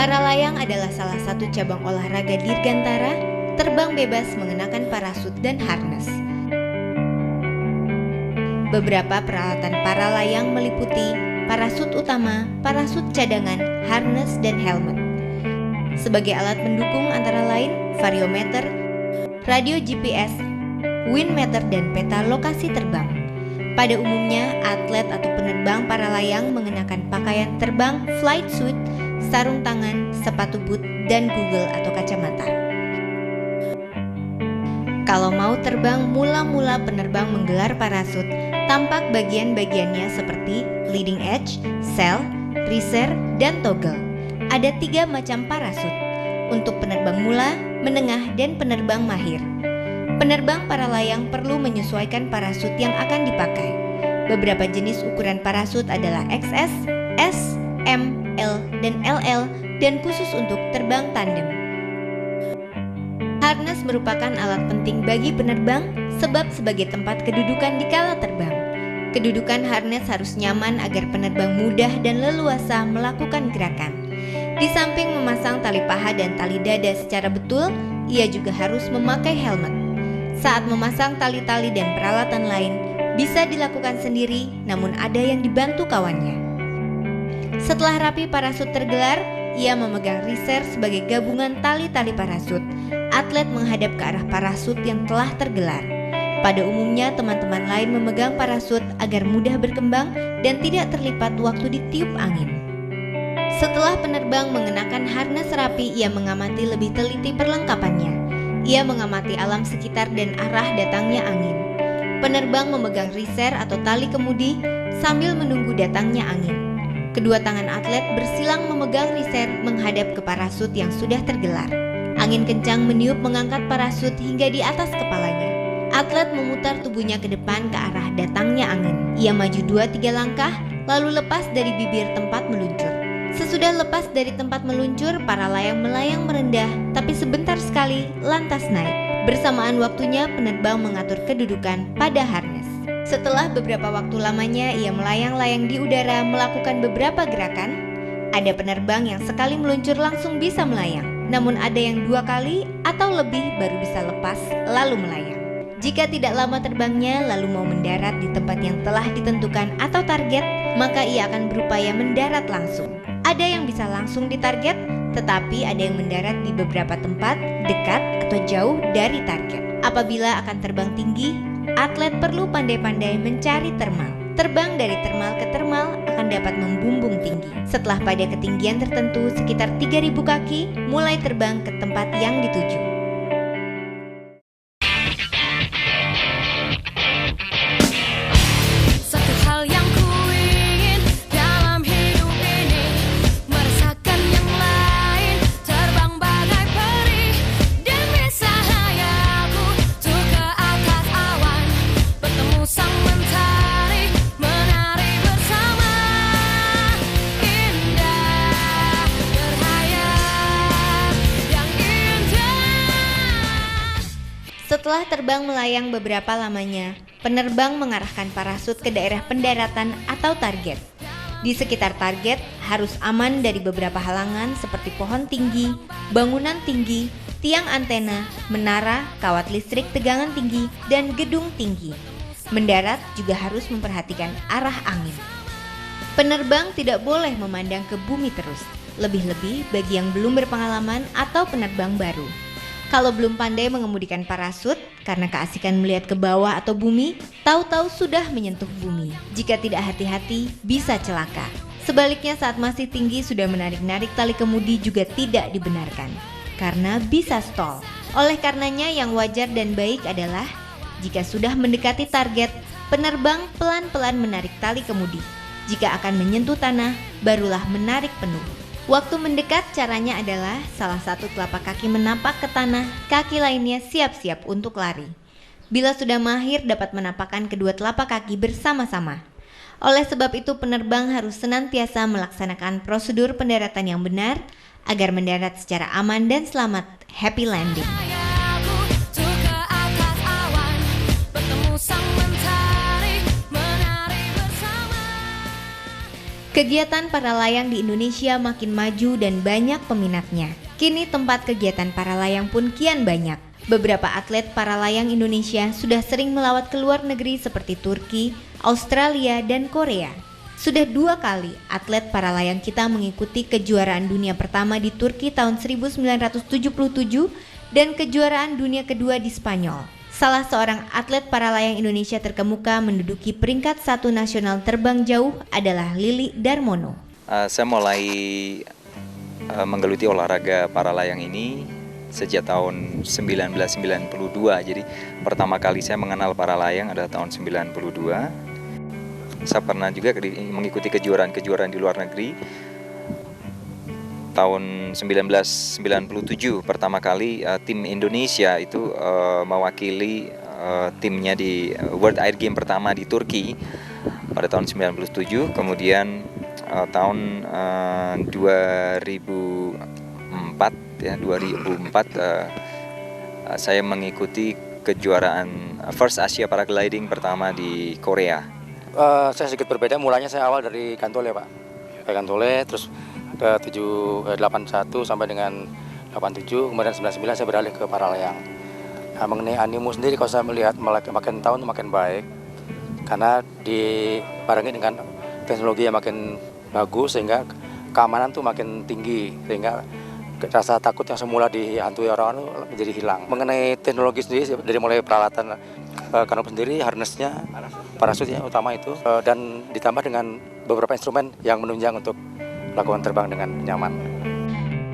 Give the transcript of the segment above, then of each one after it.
Para layang adalah salah satu cabang olahraga dirgantara, terbang bebas mengenakan parasut dan harness. Beberapa peralatan para layang meliputi parasut utama, parasut cadangan, harness, dan helmet. Sebagai alat pendukung antara lain variometer, radio GPS, wind meter, dan peta lokasi terbang. Pada umumnya, atlet atau penerbang para layang mengenakan pakaian terbang flight suit, sarung tangan, sepatu boot, dan goggle atau kacamata. Kalau mau terbang, mula-mula penerbang menggelar parasut, tampak bagian-bagiannya seperti leading edge, sail, riser, dan toggle. Ada 3 macam parasut, untuk penerbang mula, menengah, dan penerbang mahir. Penerbang para layang perlu menyesuaikan parasut yang akan dipakai. Beberapa jenis ukuran parasut adalah XS, S, M, L, dan LL, dan khusus untuk terbang tandem. Harness merupakan alat penting bagi penerbang sebab sebagai tempat kedudukan di kala terbang. Kedudukan harness harus nyaman agar penerbang mudah dan leluasa melakukan gerakan. Di samping memasang tali paha dan tali dada secara betul, ia juga harus memakai helmet. Saat memasang tali-tali dan peralatan lain, bisa dilakukan sendiri, namun ada yang dibantu kawannya. Setelah rapi parasut tergelar, ia memegang riser sebagai gabungan tali-tali parasut. Atlet menghadap ke arah parasut yang telah tergelar. Pada umumnya, teman-teman lain memegang parasut agar mudah berkembang dan tidak terlipat waktu ditiup angin. Setelah penerbang mengenakan harness rapi, ia mengamati lebih teliti perlengkapannya. Ia mengamati alam sekitar dan arah datangnya angin. Penerbang memegang riser atau tali kemudi sambil menunggu datangnya angin. Kedua tangan atlet bersilang memegang riser menghadap ke parasut yang sudah tergelar. Angin kencang meniup mengangkat parasut hingga di atas kepalanya. Atlet memutar tubuhnya ke depan ke arah datangnya angin. Ia maju 2-3 langkah, lalu lepas dari bibir tempat meluncur. Sesudah lepas dari tempat meluncur, para layang melayang merendah, tapi sebentar sekali lantas naik. Bersamaan waktunya, penerbang mengatur kedudukan pada harness. Setelah beberapa waktu lamanya ia melayang-layang di udara melakukan beberapa gerakan. Ada penerbang yang sekali meluncur langsung bisa melayang, namun ada yang 2 kali atau lebih baru bisa lepas lalu melayang. Jika tidak lama terbangnya lalu mau mendarat di tempat yang telah ditentukan atau target, maka ia akan berupaya mendarat langsung. Ada yang bisa langsung ditarget, tetapi ada yang mendarat di beberapa tempat dekat atau jauh dari target. Apabila akan terbang tinggi, atlet perlu pandai-pandai mencari termal. Terbang dari termal ke termal akan dapat membumbung tinggi. Setelah pada ketinggian tertentu sekitar 3.000 kaki, mulai terbang ke tempat yang dituju. Setelah terbang melayang beberapa lamanya, penerbang mengarahkan parasut ke daerah pendaratan atau target. Di sekitar target harus aman dari beberapa halangan seperti pohon tinggi, bangunan tinggi, tiang antena, menara, kawat listrik tegangan tinggi, dan gedung tinggi. Mendarat juga harus memperhatikan arah angin. Penerbang tidak boleh memandang ke bumi terus, lebih-lebih bagi yang belum berpengalaman atau penerbang baru. Kalau belum pandai mengemudikan parasut, karena keasikan melihat ke bawah atau bumi, tahu-tahu sudah menyentuh bumi. Jika tidak hati-hati, bisa celaka. Sebaliknya saat masih tinggi sudah menarik-narik tali kemudi juga tidak dibenarkan, karena bisa stall. Oleh karenanya yang wajar dan baik adalah, jika sudah mendekati target, penerbang pelan-pelan menarik tali kemudi. Jika akan menyentuh tanah, barulah menarik penuh. Waktu mendekat caranya adalah salah satu telapak kaki menapak ke tanah, kaki lainnya siap-siap untuk lari. Bila sudah mahir dapat menapakkan kedua telapak kaki bersama-sama. Oleh sebab itu penerbang harus senantiasa melaksanakan prosedur pendaratan yang benar agar mendarat secara aman dan selamat. Happy landing. Kegiatan para layang di Indonesia makin maju dan banyak peminatnya. Kini tempat kegiatan para layang pun kian banyak. Beberapa atlet para layang Indonesia sudah sering melawat ke luar negeri seperti Turki, Australia, dan Korea. Sudah 2 kali atlet para layang kita mengikuti kejuaraan dunia pertama di Turki tahun 1977 dan kejuaraan dunia kedua di Spanyol. Salah seorang atlet para layang Indonesia terkemuka menduduki peringkat 1 nasional terbang jauh adalah Lili Darmono. Saya mulai menggeluti olahraga para layang ini sejak tahun 1992. Jadi pertama kali saya mengenal para layang adalah tahun 92. Saya pernah juga mengikuti kejuaraan-kejuaraan di luar negeri. Tahun 1997 pertama kali tim Indonesia itu mewakili timnya di World Air Game pertama di Turki pada tahun 97. Kemudian tahun 2004 saya mengikuti kejuaraan First Asia Paragliding pertama di Korea. Saya sedikit berbeda, mulanya saya awal dari Gantole Pak. Dari Gantole, terus ke 81 sampai dengan 87, kemudian 99 saya beralih ke para layang. Nah, mengenai animo sendiri kalau saya melihat makin tahun makin baik, karena dibarengi dengan teknologi yang makin bagus sehingga keamanan tuh makin tinggi, sehingga rasa takut yang semula dihantui orang-orang menjadi hilang. Mengenai teknologi sendiri dari mulai peralatan kanopi sendiri, harnessnya, parasut yang utama itu, dan ditambah dengan beberapa instrumen yang menunjang untuk melakukan terbang dengan nyaman.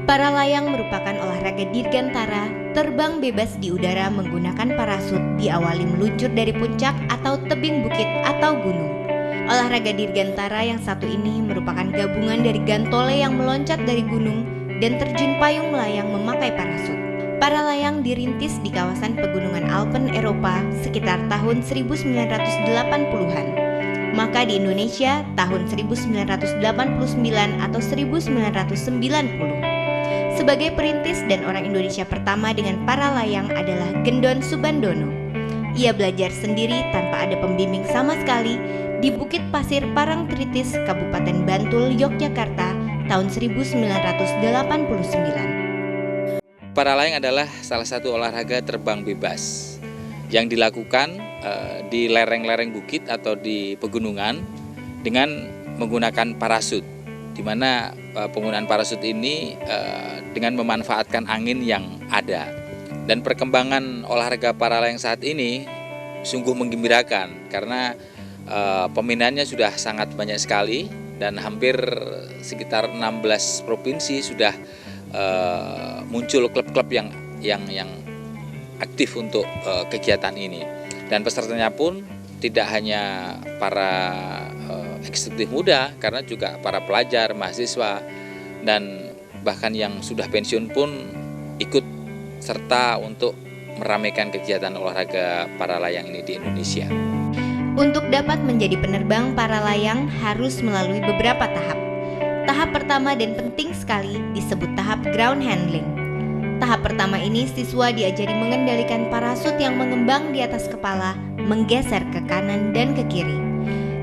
Para layang merupakan olahraga dirgantara, terbang bebas di udara menggunakan parasut, diawali meluncur dari puncak atau tebing bukit atau gunung. Olahraga dirgantara yang satu ini merupakan gabungan dari gantole yang meloncat dari gunung dan terjun payung melayang memakai parasut. Para layang dirintis di kawasan pegunungan Alpen Eropa sekitar tahun 1980-an. Maka di Indonesia tahun 1989 atau 1990. Sebagai perintis dan orang Indonesia pertama dengan para layang adalah Gendon Subandono. Ia belajar sendiri tanpa ada pembimbing sama sekali di Bukit Pasir Parangtritis, Kabupaten Bantul, Yogyakarta tahun 1989. Para layang adalah salah satu olahraga terbang bebas yang dilakukan di lereng-lereng bukit atau di pegunungan dengan menggunakan parasut, di mana penggunaan parasut ini dengan memanfaatkan angin yang ada. Dan perkembangan olahraga para layang saat ini sungguh menggembirakan karena peminatnya sudah sangat banyak sekali dan hampir sekitar 16 provinsi sudah muncul klub-klub yang aktif untuk kegiatan ini. Dan pesertanya pun tidak hanya para eksekutif muda, karena juga para pelajar, mahasiswa, dan bahkan yang sudah pensiun pun ikut serta untuk meramaikan kegiatan olahraga para layang ini di Indonesia. Untuk dapat menjadi penerbang para layang harus melalui beberapa tahap. Tahap pertama dan penting sekali disebut tahap ground handling. Tahap pertama ini siswa diajari mengendalikan parasut yang mengembang di atas kepala, menggeser ke kanan dan ke kiri.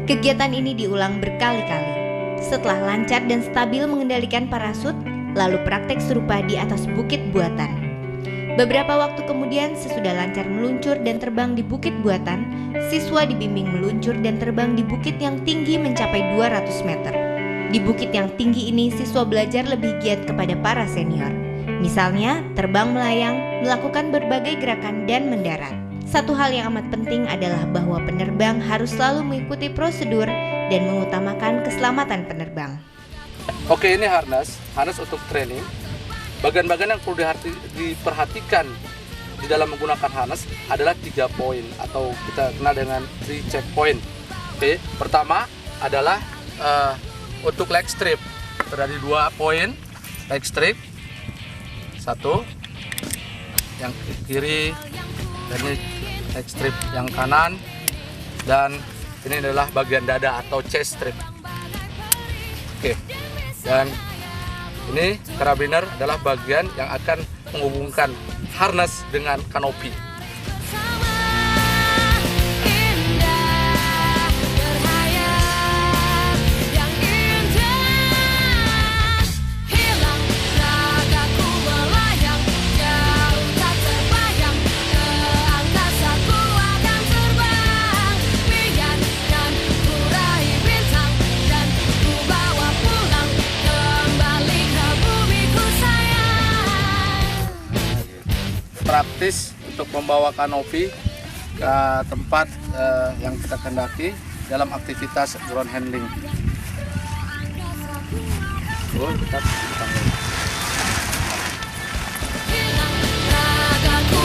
Kegiatan ini diulang berkali-kali. Setelah lancar dan stabil mengendalikan parasut, lalu praktek serupa di atas bukit buatan. Beberapa waktu kemudian sesudah lancar meluncur dan terbang di bukit buatan, siswa dibimbing meluncur dan terbang di bukit yang tinggi mencapai 200 meter. Di bukit yang tinggi ini siswa belajar lebih giat kepada para senior. Misalnya, terbang melayang, melakukan berbagai gerakan dan mendarat. Satu hal yang amat penting adalah bahwa penerbang harus selalu mengikuti prosedur dan mengutamakan keselamatan penerbang. Oke, ini harness untuk training. Bagian-bagian yang perlu diperhatikan di dalam menggunakan harness adalah 3 poin atau kita kenal dengan 3 checkpoint. Oke, pertama adalah untuk leg strip. Terjadi 2 poin leg strip. 1 yang kiri, dan ini leg strip yang kanan, dan ini adalah bagian dada atau chest strip. Oke, dan ini karabiner adalah bagian yang akan menghubungkan harness dengan kanopi. praktis untuk membawa kanopi ke tempat yang kita kendaki dalam aktivitas ground handling. Ragaku